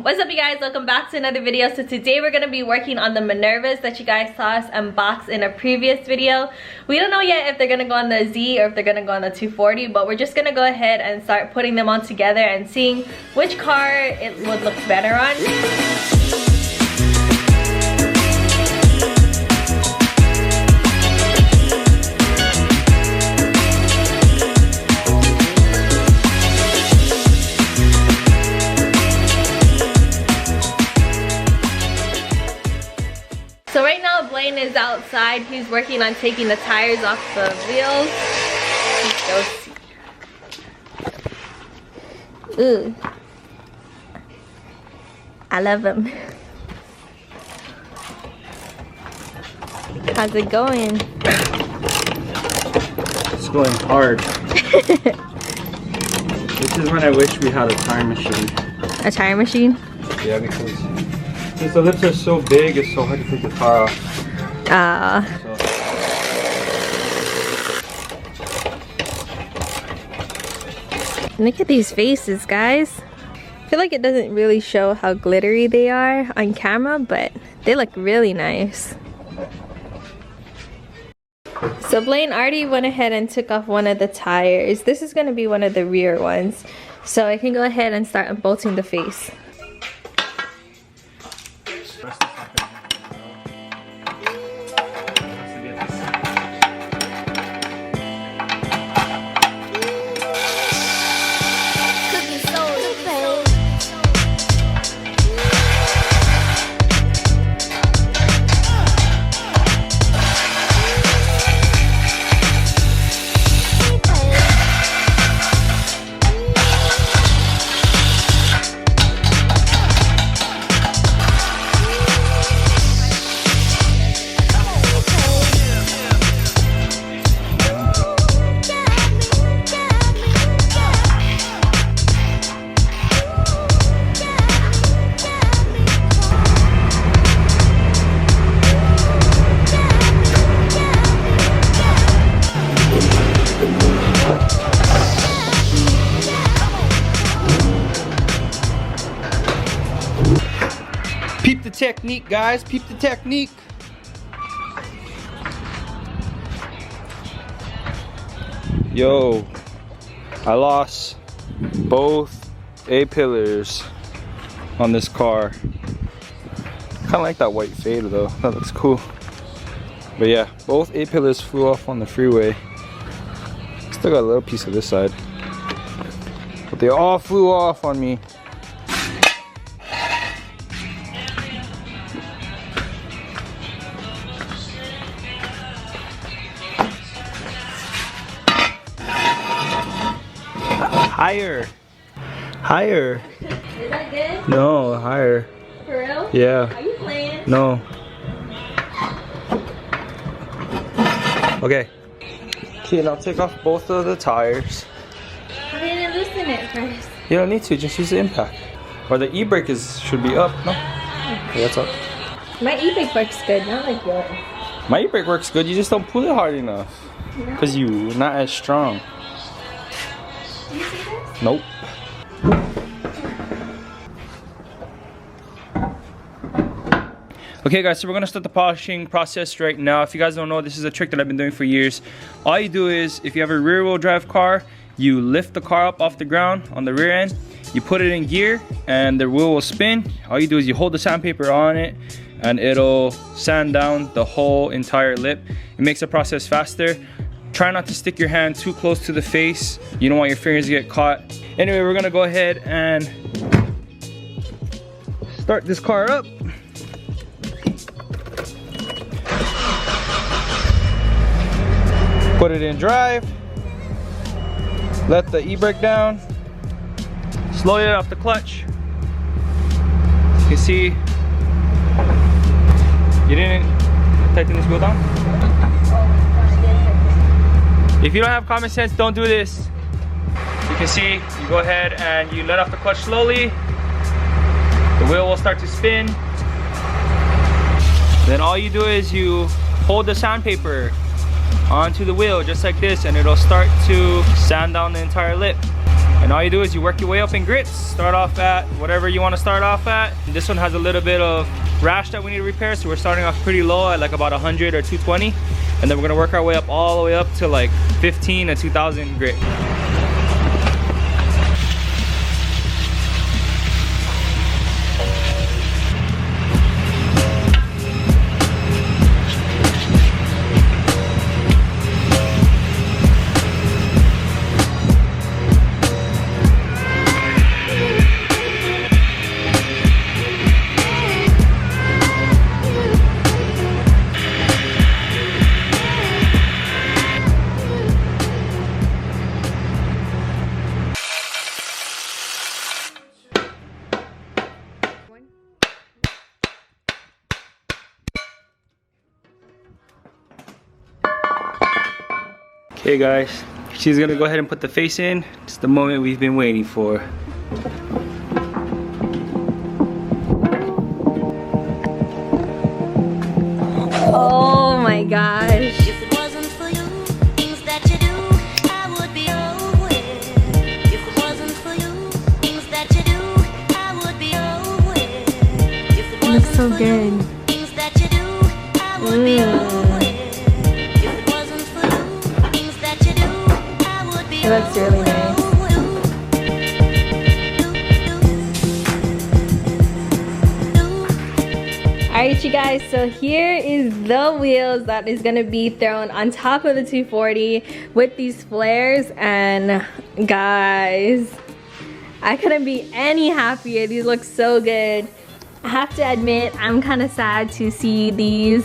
What's up you guys, welcome back to another video. So today we're going to be working on the Minervas that you guys saw us unbox in a previous video. We don't know yet if they're going to go on the Z or if they're going to go on the 240, but we're just going to go ahead and start putting them on together and seeing which car it would look better on. So right now Blaine is outside. He's working on taking the tires off the wheels. Let's go see. Ooh. I love him. How's it going? It's going hard. This is when I wish we had a tire machine. A tire machine? Yeah, because since the lips are so big, it's so hard to take the car off. Look at these faces, guys. I feel like it doesn't really show how glittery they are on camera, but they look really nice. So Blaine already went ahead and took off one of the tires. This is going to be one of the rear ones. So I can go ahead and start unbolting the face. Peep the technique, guys. Peep the technique. Yo, I lost both A-pillars on this car. Kind of like that white fade though. That looks cool. But yeah, both A-pillars flew off on the freeway. Still got a little piece of this side. But they all flew off on me. Higher. Higher. Is that good? No, higher. For real? Yeah. Are you playing? No. Okay. Okay, now take off both of the tires. I didn't loosen it first. You don't need to, just use the impact. Or the e-brake should be up, no? Okay, that's up. My e-brake works good, not like yours. My e-brake works good, you just don't pull it hard enough. Because you're not as strong. Do you see this? Nope. Okay guys, so we're gonna start the polishing process right now. If you guys don't know, this is a trick that I've been doing for years. All you do is, if you have a rear wheel drive car, you lift the car up off the ground on the rear end, you put it in gear and the wheel will spin. All you do is you hold the sandpaper on it and it'll sand down the whole entire lip. It makes the process faster. Try not to stick your hand too close to the face. You don't want your fingers to get caught. Anyway, we're gonna go ahead and start this car up. Put it in drive. Let the e-brake down. Slow it off the clutch. You can see you didn't tighten this wheel down. If you don't have common sense, don't do this. You can see, you go ahead and you let off the clutch slowly. The wheel will start to spin. Then all you do is you hold the sandpaper onto the wheel just like this, and it'll start to sand down the entire lip. And all you do is you work your way up in grits. Start off at whatever you want to start off at. This one has a little bit of rash that we need to repair, so we're starting off pretty low at like about 100 or 220. And then we're gonna work our way up all the way up to like 15 to 2000 grit. Okay guys, she's gonna go ahead and put the face in. It's the moment we've been waiting for. Oh my gosh. If it wasn't for you, things that you do, I would be aware. If it wasn't for you, things that you do, I would be aware. If it Looks wasn't so for good. you, things that you do, I would be aware. If it wasn't for you, things that you do, I would be It looks really nice. Alright you guys, so here is the wheels that is going to be thrown on top of the 240 with these flares, and guys, I couldn't be any happier. These look so good. I have to admit, I'm kind of sad to see these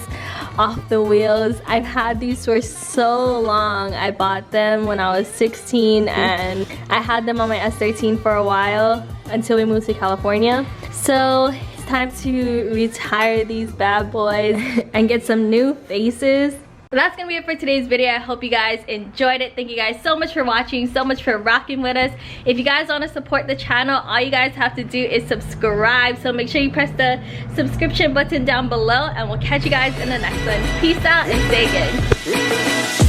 off the wheels. I've had these for so long. I bought them when I was 16 and I had them on my S13 for a while until we moved to California. So time to retire these bad boys and get some new faces. So that's gonna be it for today's video. I hope you guys enjoyed it. Thank you guys so much for watching, so much for rocking with us. If you guys want to support the channel, all you guys have to do is subscribe. So make sure you press the subscription button down below, and we'll catch you guys in the next one. Peace out and stay good.